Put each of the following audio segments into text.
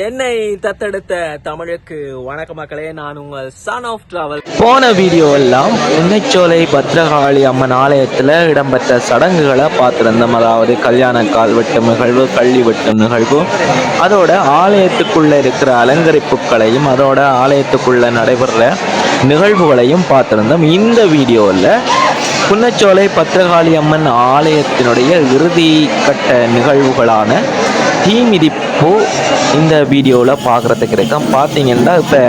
என்னை தத்தெடுத்த தமிழுக்கு வணக்க மக்களே, நான் உங்கள் சன் ஆஃப் டிராவல். போன வீடியோ எல்லாம் புன்னைச்சோலை பத்ரகாளி அம்மன் ஆலயத்தில் இடம்பெற்ற சடங்குகளை பார்த்துருந்தோம். அதாவது கல்யாண கால் வெட்டும் நிகழ்வு, கள்ளி வெட்டும் நிகழ்வு, அதோட ஆலயத்துக்குள்ள இருக்கிற அலங்கரிப்புகளையும் அதோட ஆலயத்துக்குள்ள நடைபெற நிகழ்வுகளையும் பார்த்துருந்தோம். இந்த வீடியோவில் புன்னச்சோலை பத்ரகாளி அம்மன் ஆலயத்தினுடைய இறுதி கட்ட நிகழ்வுகளான தீ மிதிப்பு இந்த வீடியோவில் பார்க்குறதுக்கு இருக்கும். பார்த்தீங்கன்னா இப்போ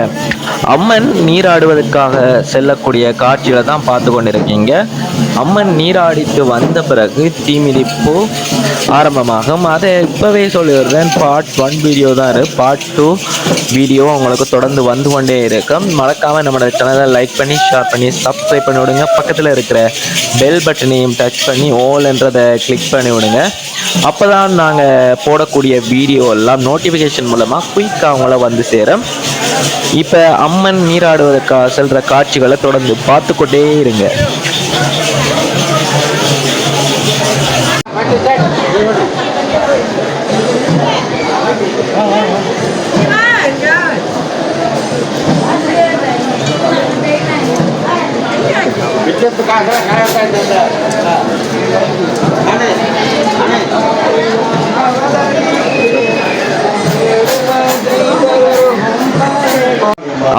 அம்மன் நீராடுவதற்காக செல்லக்கூடிய காட்சிகளை தான் பார்த்து கொண்டிருக்கீங்க. அம்மன் நீராடித்து வந்த பிறகு தீ மிதிப்பு ஆரம்பமாகும். அதை இப்போவே சொல்லிடுறேன், பார்ட் 1 வீடியோ தான் இருக்குது. பார்ட் 2 வீடியோ உங்களுக்கு தொடர்ந்து வந்து கொண்டே இருக்கும். மறக்காமல் நம்மளோட சேனலை லைக் பண்ணி, ஷேர் பண்ணி, சப்ஸ்கிரைப் பண்ணி விடுங்க. பக்கத்தில் இருக்கிற பெல் பட்டனையும் டச் பண்ணி ஆல் என்றதை கிளிக் பண்ணி விடுங்க. அப்போ தான் நாங்கள் போடக்கூடிய வீடியோ எல்லாம் நோட்டிஃபிகேஷன் மூலமாக குயிக்காக அவங்கள வந்து சேரும். இப்போ அம்மன் நீராடுவதற்காக செல்கிற காட்சிகளை தொடர்ந்து பார்த்துக்கொண்டே இருங்க.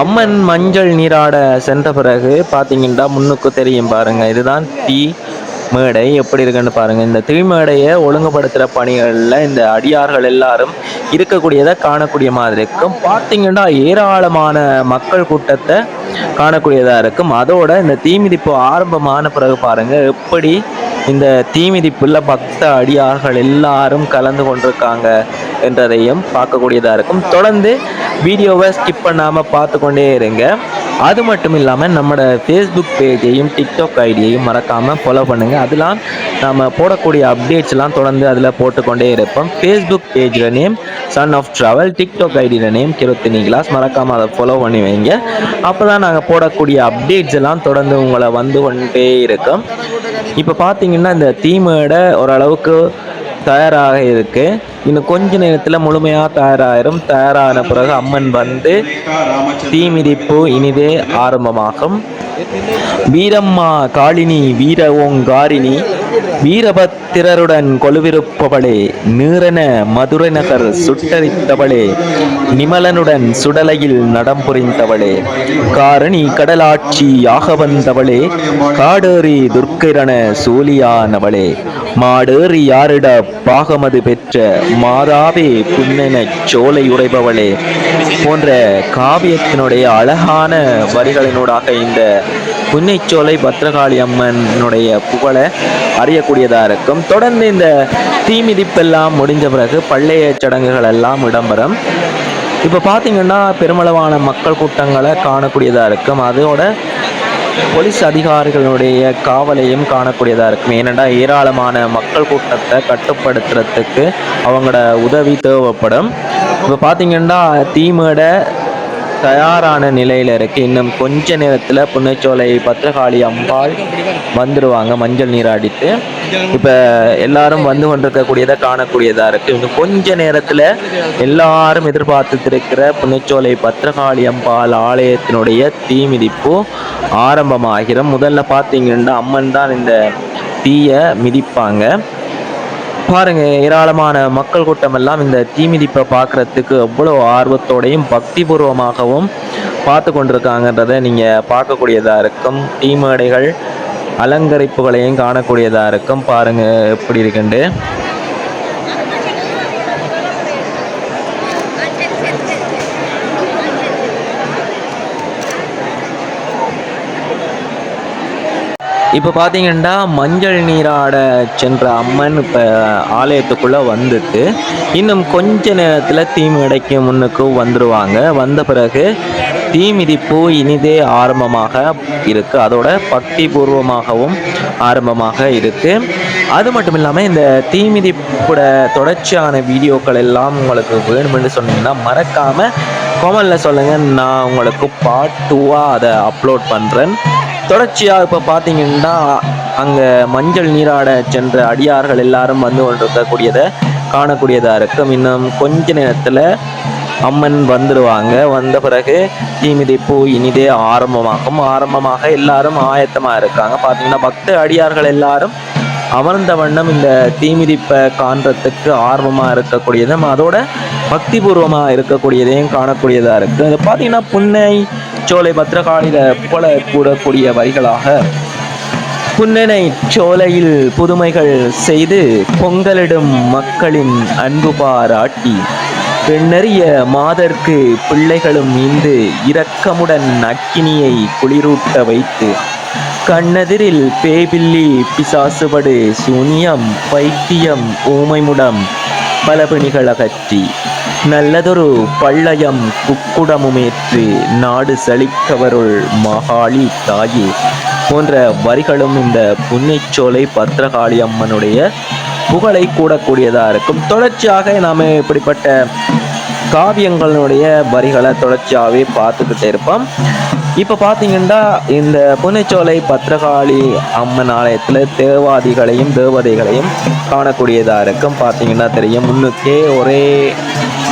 அம்மன் மஞ்சள் நீராட சென்ற பிறகு பார்த்தீங்கன்னா முன்னுக்கு தெரியும் பாருங்க, இதுதான் தீ மேடை எப்படி இருக்குன்னு பாருங்க. இந்த தீ மேடையை ஒழுங்குபடுத்துகிற பணிகளில் இந்த அடியார்கள் எல்லாரும் இருக்கக்கூடியதை காணக்கூடிய மாதிரி இருக்கும். பார்த்தீங்கன்னா ஏராளமான மக்கள் கூட்டத்தை காணக்கூடியதாக இருக்கும். அதோட இந்த தீமிதிப்பு ஆரம்பமான பிறகு பாருங்க எப்படி இந்த தீமிதிப்புள்ள பக்த அடியார்கள் எல்லாரும் கலந்து கொண்டிருக்காங்க என்றதையும் பார்க்கக்கூடியதாக இருக்கும். தொடர்ந்து வீடியோவை ஸ்கிப் பண்ணாமல் பார்த்து கொண்டே இருங்க. அது மட்டும் இல்லாமல் நம்மளோட ஃபேஸ்புக் பேஜையும் டிக்டாக் ஐடியையும் மறக்காமல் ஃபாலோ பண்ணுங்கள். அதெல்லாம் நம்ம போடக்கூடிய அப்டேட்ஸ்லாம் தொடர்ந்து அதில் போட்டுக்கொண்டே இருப்போம். ஃபேஸ்புக் பேஜில் name son of travel, TikTok ஐடியில் நேம் கிருத்தினி கிளாஸ். மறக்காமல் அதை ஃபாலோ பண்ணி வைங்க. அப்போ தான் நாங்கள் போடக்கூடிய அப்டேட்ஸ் எல்லாம் தொடர்ந்து உங்களை வந்து கொண்டே இருக்கும். இப்போ பார்த்தீங்கன்னா இந்த தீமேடை ஓரளவுக்கு தயாராக இருக்கு. இன்னும் கொஞ்ச நேரத்தில் முழுமையாக தயாராகிடும். தயாரான பிறகு அம்மன் வந்து தீ மிதிப்பு இனிதே ஆரம்பமாகும். வீரம்மா காளினி வீர ஓங்காரினி வீரபத்திரருடன் கொலுவிருப்பவளே, நீரன மதுரை நகர் சுட்டரித்தவளே, நிமலனுடன் சுடலையில் நடம் புரிந்தவளே, காரணி கடலாட்சி யாக வந்தவளே, காடேறி துர்க்கிரண சூலியானவளே, மாடேறி யாரிட பாகமது பெற்ற மாதாவே புன்னென சோலை உடைபவளே போன்ற காவியத்தினுடைய அழகான வரிகளினூடாக இந்த புன்னைச்சோலை பத்ரகாளி அம்மனுடைய புகழை அறியக்கூடியதாக இருக்கும். தொடர்ந்து இந்த தீமிதிப்பெல்லாம் முடிஞ்ச பிறகு பள்ளைய சடங்குகள் எல்லாம் இடம்பெறும். இப்போ பார்த்தீங்கன்னா பெருமளவான மக்கள் கூட்டங்களை காணக்கூடியதாக இருக்கும். அதோட போலீஸ் அதிகாரிகளுடைய காவலையும் காணக்கூடியதாக இருக்கும். ஏனென்றா ஏராளமான மக்கள் கூட்டத்தை கட்டுப்படுத்துறதுக்கு அவங்களோட உதவி தேவைப்படும். இப்போ பார்த்தீங்கன்னா தீமேடை தயாரான நிலையில் இருக்குது. இன்னும் கொஞ்ச நேரத்தில் புன்னைச்சோலை பத்ரகாளி அம்பாள் வந்துடுவாங்க மஞ்சள் நீராடிட்டு. இப்போ எல்லாரும் வந்து கொண்டிருக்கக்கூடியதை காணக்கூடியதாக இருக்குது. இன்னும் கொஞ்ச நேரத்தில் எல்லாரும் எதிர்பார்த்துட்டு இருக்கிற புன்னைச்சோலை பத்ரகாளி அம்பாள் ஆலயத்தினுடைய தீமிதிப்பு ஆரம்பமாகிடும். முதல்ல பார்த்தீங்கன்னா அம்மன் தான் இந்த தீயை மிதிப்பாங்க. பாருங்க, ஏராளமான மக்கள் கூட்டம் எல்லாம் இந்த தீமிதிப்பை பார்க்கறதுக்கு எவ்வளோ ஆர்வத்தோடையும் பக்தி பூர்வமாகவும் பார்த்து கொண்டிருக்காங்கன்றதை நீங்கள் பார்க்கக்கூடியதாக இருக்கும். தீமேடைகள் அலங்கரிப்புகளையும் காணக்கூடியதாக இருக்கும். பாருங்க எப்படி இருக்குண்டு. இப்போ பார்த்தீங்கன்னா மஞ்சள் நீராட சென்ற அம்மன் இப்போ ஆலயத்துக்குள்ளே வந்துட்டு இன்னும் கொஞ்ச நேரத்தில் தீமேடைக்கு முன்னுக்கு வந்துடுவாங்க. வந்த பிறகு தீ மிதிப்பு இனிதே ஆரம்பமாக இருக்கு, அதோட பக்தி பூர்வமாகவும் ஆரம்பமாக இருக்கு. அது மட்டும் இல்லாமல் இந்த தீ மிதிப்போட தொடர்ச்சியான வீடியோக்கள் எல்லாம் உங்களுக்கு வேணும்னு சொன்னீங்கன்னா மறக்காம கமெண்ட்ல சொல்லுங்க, நான் உங்களுக்கு பார்ட் 2 அதை அப்லோட் பண்றேன். தொடர்ச்சியாக இப்போ பார்த்தீங்கன்னா அங்கே மஞ்சள் நீராட சென்ற அடியார்கள் எல்லாரும் வந்து கொண்டிருக்கக்கூடியதை காணக்கூடியதாக இருக்கும். இன்னும் கொஞ்ச நேரத்தில் அம்மன் வந்துடுவாங்க. வந்த பிறகு தீமிதிப்பு இனிதே ஆரம்பமாக எல்லாரும் ஆயத்தமாக இருக்காங்க. பார்த்தீங்கன்னா பக்த அடியார்கள் எல்லாரும் அமர்ந்த வண்ணம் இந்த தீமிதிப்பை காண்றதுக்கு ஆர்வமாக இருக்கக்கூடியதும் அதோட பக்தி பூர்வமாக இருக்கக்கூடியதையும் காணக்கூடியதாக இருக்குது. அது பார்த்தீங்கன்னா புன்னை சோலை பத்திரகாளியில் போல கூடக்கூடிய வரிகளாக புன்னனை சோலையில் புதுமைகள் செய்து பொங்கலிடும் மக்களின் அன்பு பாராட்டி பெண்ணறிய மாதர்க்கு பிள்ளைகளும் ஈந்து இரக்கமுடன் அக்கினியை குளிரூட்ட வைத்து கண்ணெதிரில் பேபில்லி பிசாசுபடு சூன்யம் பைத்தியம் ஊமைமுடம் பலபிணிகள் அகற்றி நல்லதொரு பள்ளயம் குக்குடமுமேற்று நாடு செழிக்கவருள் மகாளி தாயே போன்ற வரிகளும் இந்த புன்னைச்சோலை பத்திரகாளி அம்மனுடைய புகழை கூடக்கூடியதாக இருக்கும். தொடர்ச்சியாக நாம் இப்படிப்பட்ட காவியங்களுடைய வரிகளை தொடர்ச்சியாகவே பார்த்துக்கிட்டே இருப்போம். இப்போ பார்த்தீங்கன்னா இந்த புன்னைச்சோலை பத்திரகாளி அம்மன் ஆலயத்தில் தேவாதிகளையும் தேவதைகளையும் காணக்கூடியதாக இருக்கும். பார்த்தீங்கன்னா தெரியும், முன்னுக்கே ஒரே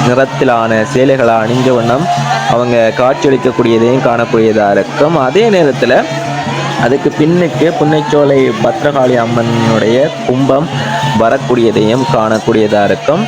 நிறத்திலான சேலைகளை அணிஞ்ச வண்ணம் அவங்க காட்சியளிக்கக்கூடியதையும் காணக்கூடியதாக இருக்கும். அதே நேரத்தில் அதுக்கு பின்னுக்கு புன்னைச்சோலை பத்திரகாளி அம்மனுடைய கும்பம் வரக்கூடியதையும் காணக்கூடியதாக இருக்கும்.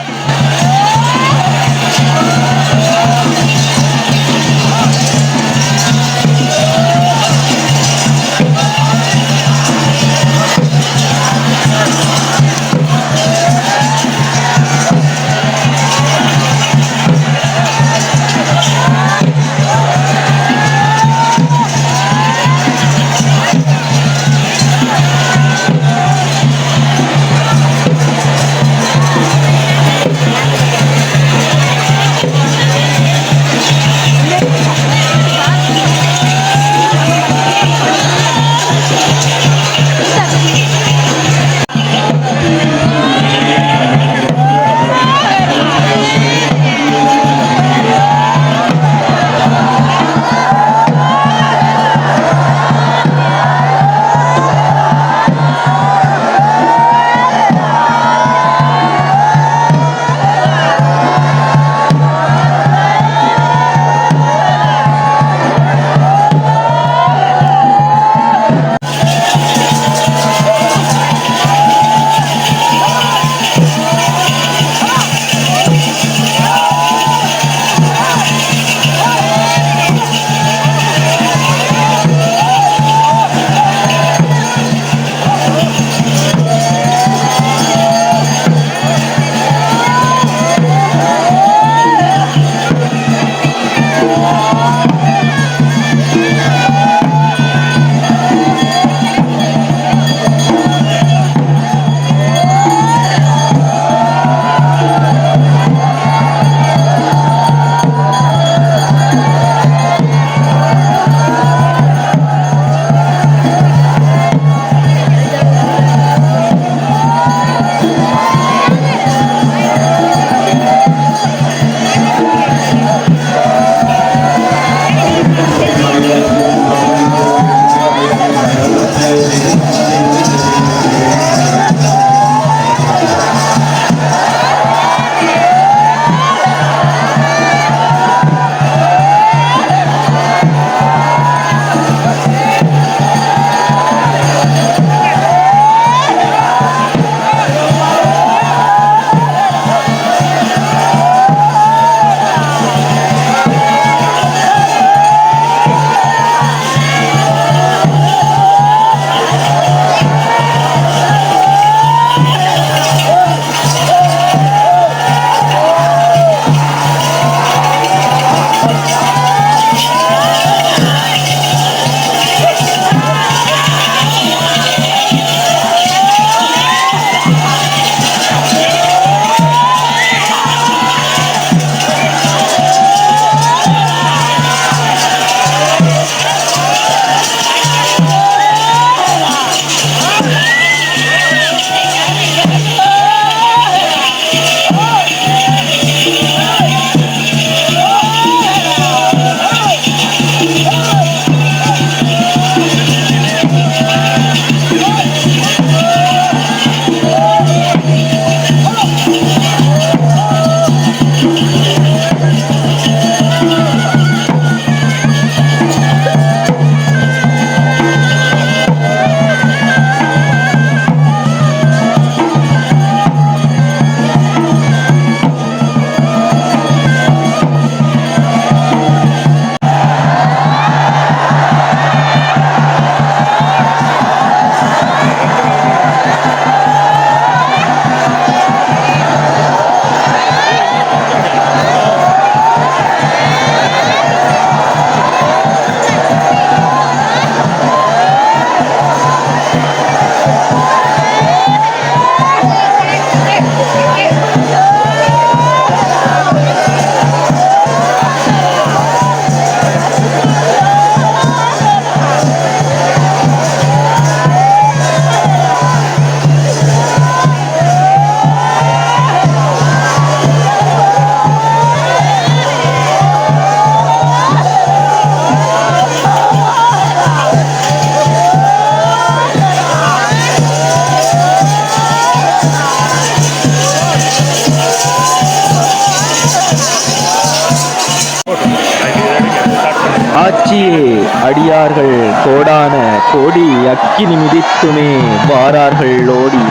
காட்சியே அடியார்கள் கோடான கோடி அக்கினி மிதித்துமே வாரார்கள் ஓடி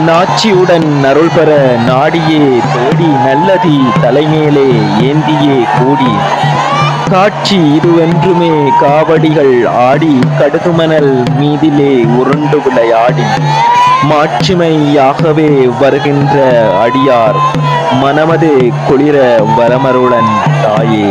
நாச்சியுடன் அருள் பெற நாடியே தேடி நல்லதி தலைமேலே ஏந்தியே கூடி காட்சி இதுவென்றுமே காவடிகள் ஆடி கடுகுமணல் மீதிலே உருண்டு விளையாடி மாட்சிமையாகவே வருகின்ற அடியார் மனமது குளிர வரமருளன் தாயே.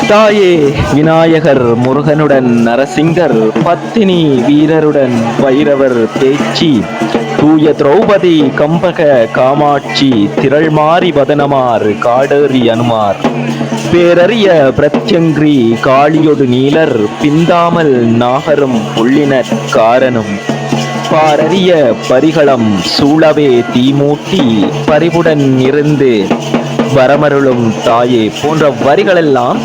தாயே விநாயகர் முருகனுடன் நரசிங்கர் பத்தினி வீரருடன் வைரவர் பேச்சி தூய திரௌபதி கம்பக காமாட்சி திரள் மாறி வதனமார் காடேறி அனுமார் பேரறிய பிரத்யங்கிரி காளியொடு நீலர் பிந்தாமல் நாகரும் புள்ளினர் காரனும் பாரறிய பரிகளம் சூழவே தீமூட்டி பரிவுடன் இருந்து வரமருளும் தாயே போன்ற வரிகளெல்லாம்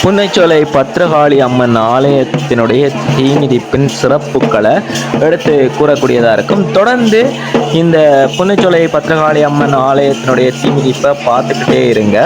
புன்னைச்சோலை பத்ரகாளி அம்மன் ஆலயத்தினுடைய தீமிதிப்பின் சிறப்புகளை எடுத்து கூறக்கூடியதாக இருக்கும். தொடர்ந்து இந்த புன்னைச்சோலை பத்ரகாளி அம்மன் ஆலயத்தினுடைய தீமிதிப்பை பார்த்துக்கிட்டே இருங்க.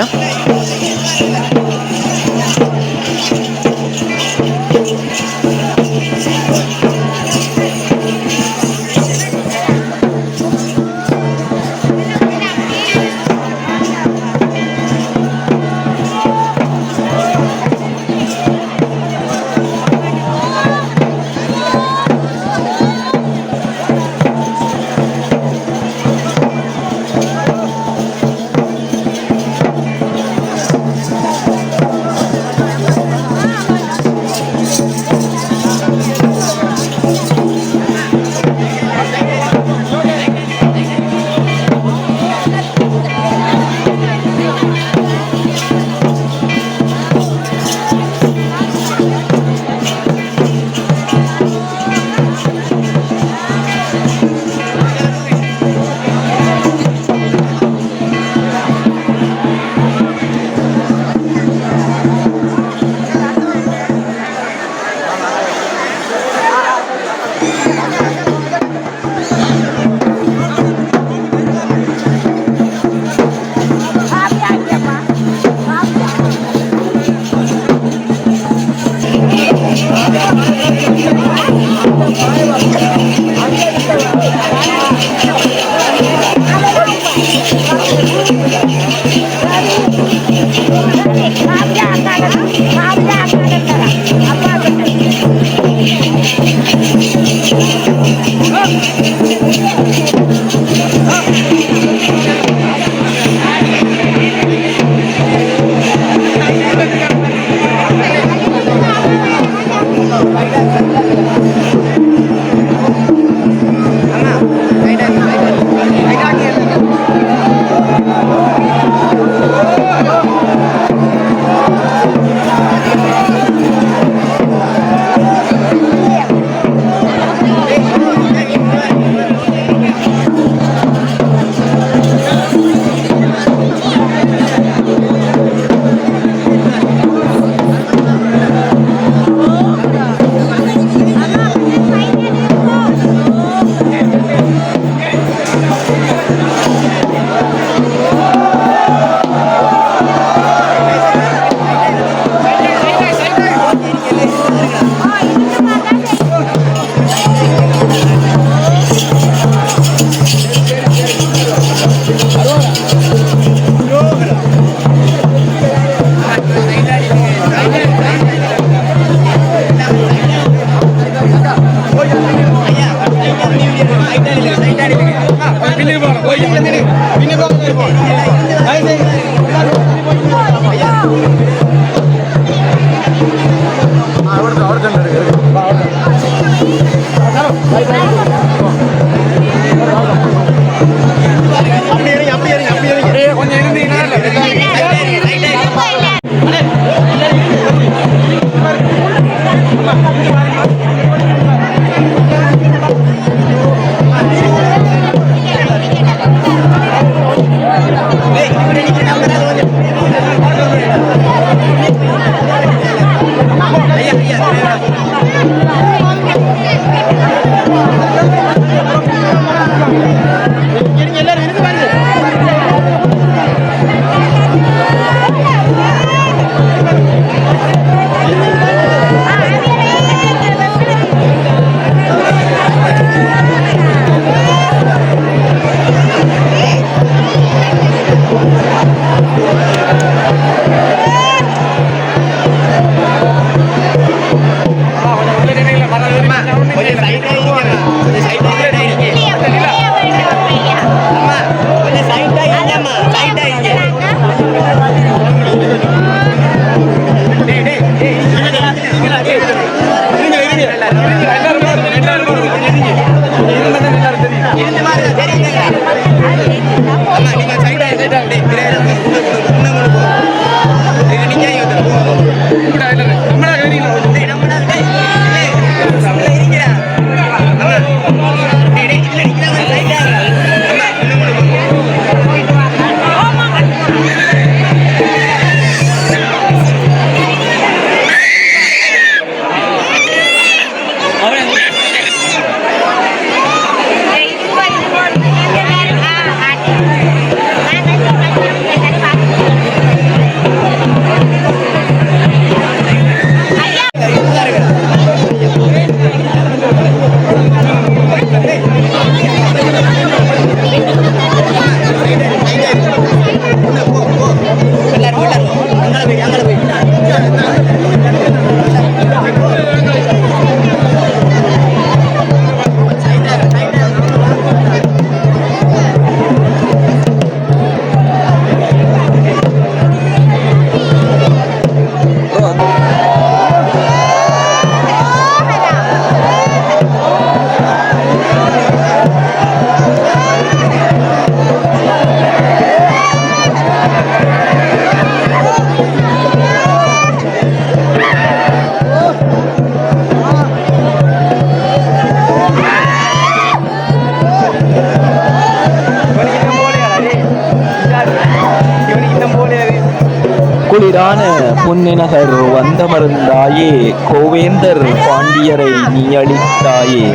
குளிரான புன்னினகர் வந்த மருந்தாயே, கோவேந்தர் பாண்டியரை நீ அளித்தாயே,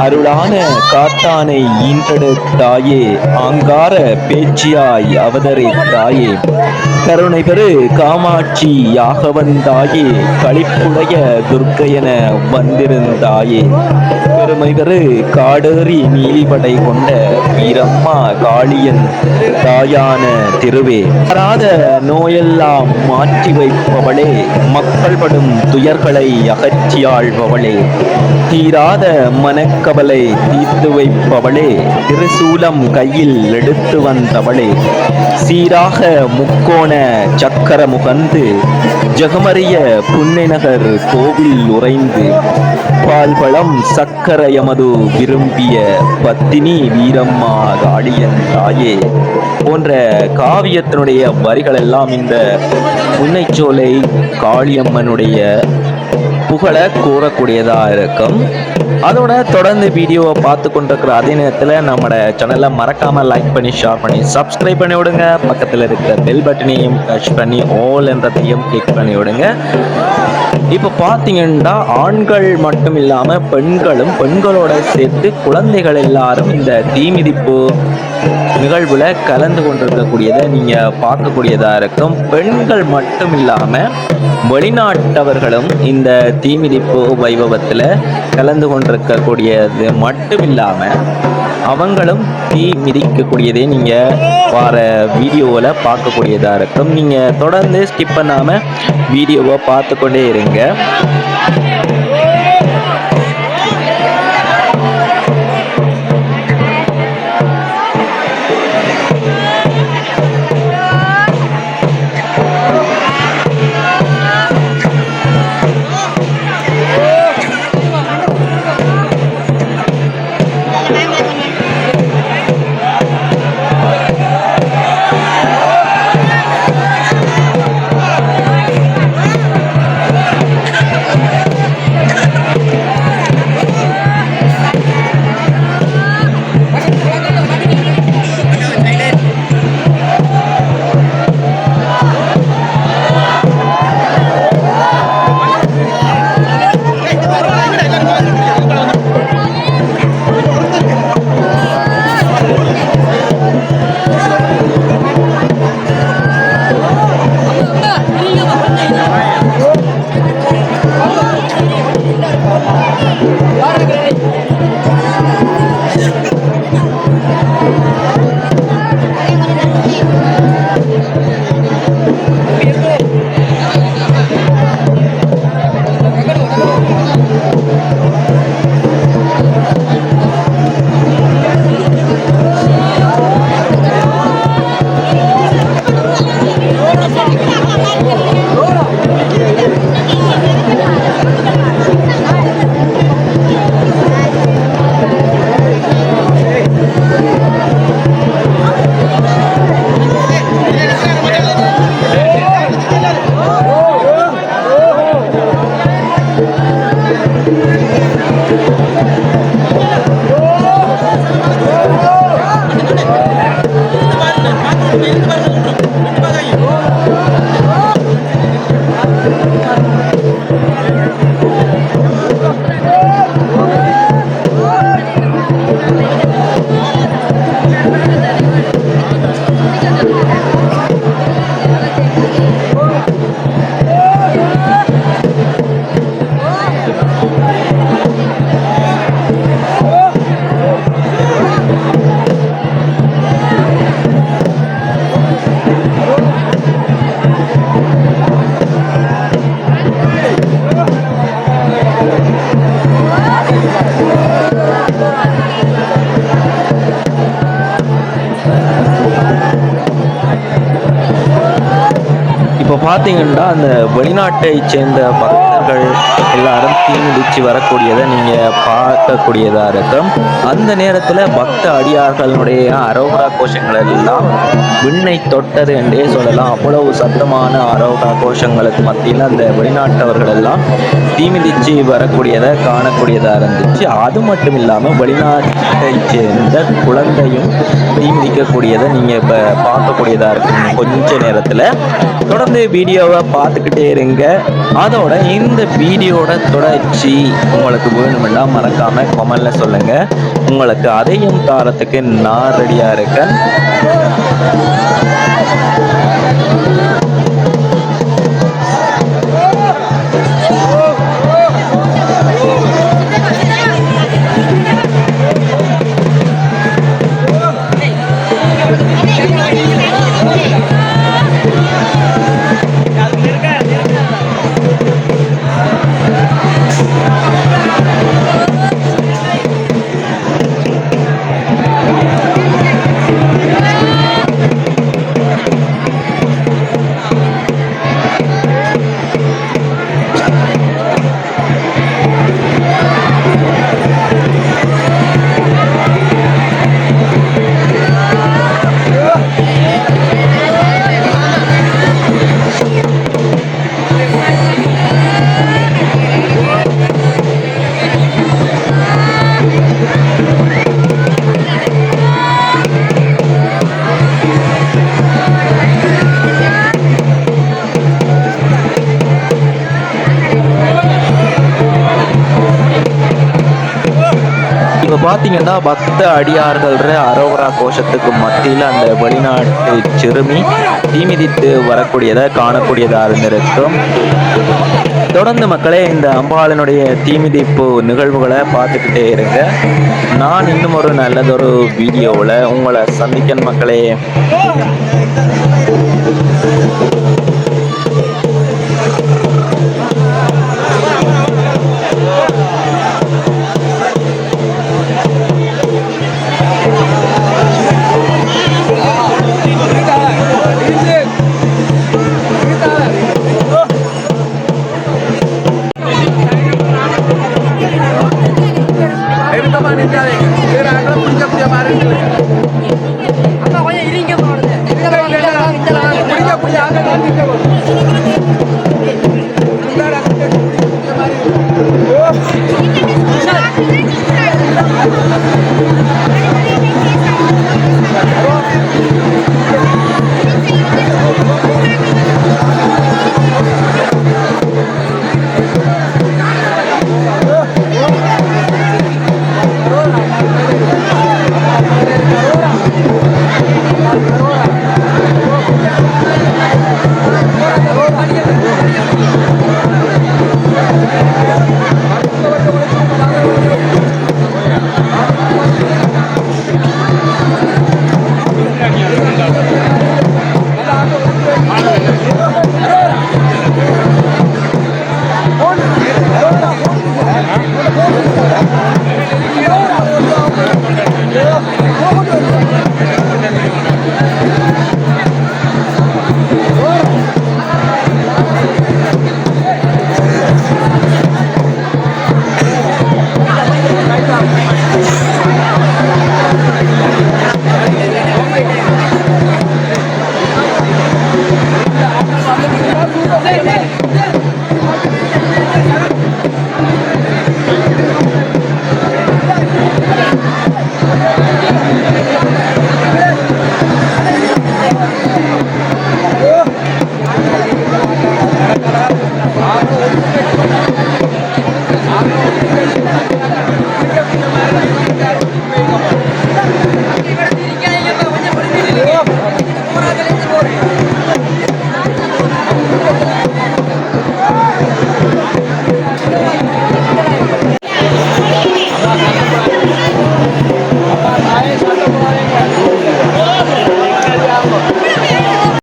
அருளான காத்தானை ஈன்றெடுத்தாயே, ஆங்கார பேச்சியாய் அவதரித்தாயே, கருணை பெரு காமாட்சி யாக வந்தாயே, களிப்புடைய துர்க்கையென வந்திருந்தாயே, பெருமை பெரு காடேறி நீலிபடை கொண்ட வீரம்மா காளியன் தாயான திருவே, வராத நோயெல்லாம் மாற்றி வைப்பவளே, மக்கள் படும் துயர்களை அகற்றியாழ்பவளே, தீராத மனக்கவலை தீர்த்து வைப்பவளே, திருசூலம் கையில் எடுத்து வந்தவளே, சீராக முக்கோண சக்கர முகந்து ஜெகமறிய புன்னைநகர் கோவில் உறைந்து பால்பழம் சக்கரையமது விரும்பிய பத்தினி வீரம்மா காளியன் தாயே போன்ற காவியத்தினுடைய வரிகள் எல்லாம் இந்த புன்னைச்சோலை காளியம்மனுடைய புகழ கூறக்கூடியதா இருக்கும். அதோட தொடர்ந்து வீடியோவை பார்த்து கொண்டிருக்கிற அதே நேரத்தில் நம்மளோட சேனலை மறக்காம லைக் பண்ணி ஷேர் பண்ணி சப்ஸ்கிரைப் பண்ணி விடுங்க. பக்கத்தில் இருக்கிற பெல் பட்டனையும் டச் பண்ணி ஆல் என்றதையும் கிளிக் பண்ணி விடுங்க. இப்போ பார்த்தீங்கன்னா ஆண்கள் மட்டும் இல்லாமல் பெண்களோட சேர்த்து குழந்தைகள் எல்லாரும் இந்த தீமிதிப்பு நிகழ்வுல கலந்து கொண்டிருக்கக்கூடியதை நீங்க பார்க்கக்கூடியதா இருக்கும். பெண்கள் மட்டும் இல்லாம வெளிநாட்டவர்களும் இந்த தீமிதிப்பு வைபவத்துல கலந்து கொண்டிருக்கக்கூடியது மட்டும் இல்லாம அவங்களும் தீ மிதிக்கக்கூடியதே நீங்க வர வீடியோவில் பார்க்கக்கூடியதா இருக்கும். நீங்க தொடர்ந்து ஸ்கிப் பண்ணாம வீடியோவை பார்த்து கொண்டே இருங்க. பார்த்தீங்கன்னா அந்த வெளிநாட்டை சேர்ந்த பக்தர்கள் எல்லாரும் தீமிதிச்சு வரக்கூடியதை நீங்கள் பார்க்கக்கூடியதாக இருக்கும். அந்த நேரத்தில் பக்த அடியார்களுடைய அரோகரா கோஷங்கள் எல்லாம் விண்ணை தொட்டது என்றே சொல்லலாம். அவ்வளவு சத்தமான அரோகரா கோஷங்களுக்கு மத்தியில் அந்த வெளிநாட்டவர்கள் எல்லாம் தீமிதிச்சு வரக்கூடியதை காணக்கூடியதாக இருந்துச்சு. அது மட்டும் இல்லாமல் வெளிநாட்டை சேர்ந்த குழந்தையும் தீமிதிக்கக்கூடியதை நீங்கள் இப்போ பார்க்கக்கூடியதாக இருக்கும். கொஞ்ச நேரத்தில் தொடர்ந்து வீடியோவை பார்த்துக்கிட்டே இருங்க. அதோட இந்த வீடியோட தொடர்ச்சி உங்களுக்கு வேணுமென்னா மறக்காமல் கமெண்ட்ல சொல்லுங்கள். உங்களுக்கு அதையும் தாரத்துக்கு நான் ரெடியாக இருக்கேன். இப்போ பார்த்தீங்கன்னா பக்த அடியார்கள் அரோகரா கோஷத்துக்கு மத்தியில் அந்த வெளிநாட்டு சிறுமி தீமிதித்து வரக்கூடியதை காணக்கூடியதாக இருந்திருக்கும். தொடர்ந்து மக்களே இந்த அம்பாளினுடைய தீமிதிப்பு நிகழ்வுகளை பார்த்துக்கிட்டே இருங்க. நான் இன்னும் ஒரு நல்லதொரு வீடியோவில் உங்களை சந்திக்கன் மக்களே.